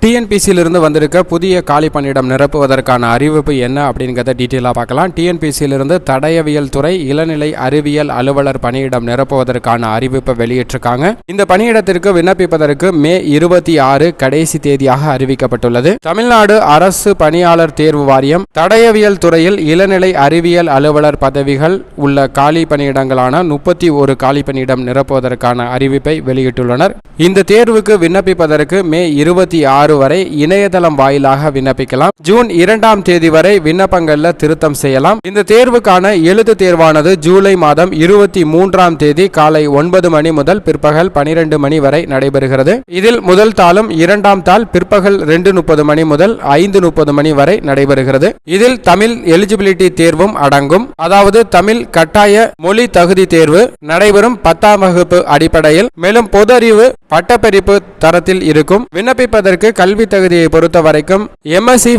டிஎன்பிசியிலிருந்து வந்திருக்க புதிய காலி பணியிடம் நிரப்புவதற்கான அறிவிப்பு என்ன அப்படிங்கிறத டீட்டெயிலாக பார்க்கலாம். டிஎன்பிசியிலிருந்து தடயவியல் துறை இளநிலை அறிவியல் அலுவலர் பணியிடம் நிரப்புவதற்கான அறிவிப்பை வெளியிட்டிருக்காங்க. இந்த பணியிடத்திற்கு விண்ணப்பிப்பதற்கு மே 26 கடைசி தேதியாக அறிவிக்கப்பட்டுள்ளது. தமிழ்நாடு அரசு பணியாளர் தேர்வு வாரியம் தடயவியல் துறையில் இளநிலை அறிவியல் அலுவலர் பதவிகள் உள்ள காலி பணியிடங்களான 31 காலி பணியிடம் நிரப்புவதற்கான அறிவிப்பை வெளியிட்டுள்ளனர். இந்த தேர்வுக்கு விண்ணப்பிப்பதற்கு மே 26 வரை இணையதளம் வாயிலாக விண்ணப்பிக்கலாம். ஜூன் 2ஆம் தேதி வரை விண்ணப்பங்கள்ல திருத்தம் செய்யலாம். இந்த தேர்வுக்கான எழுத்து தேர்வானது ஜூலை மாதம் 23ஆம் தேதி காலை 9 மணி முதல் பிற்பகல் 12 மணி வரை நடைபெறுகிறது. இதில் முதல் தாளும் 2ஆம் தாள் பிற்பகல் 2:30 மணி முதல் 5:30 மணி வரை நடைபெறுகிறது. இதில் தமிழ் எலிஜிபிலிட்டி தேர்வும் அடங்கும். அதாவது தமிழ் கட்டாய மொழி தகுதி தேர்வு நடைபெறும் 10ஆம் வகுப்பு அடிப்படையில். மேலும் பொது அறிவு பட்டப்படிப்பு தரத்தில் இருக்கும். விண்ணப்பிப்பதற்கு கல்வி தகுதியை பொறுத்த வரைக்கும் எம்எஸ்சி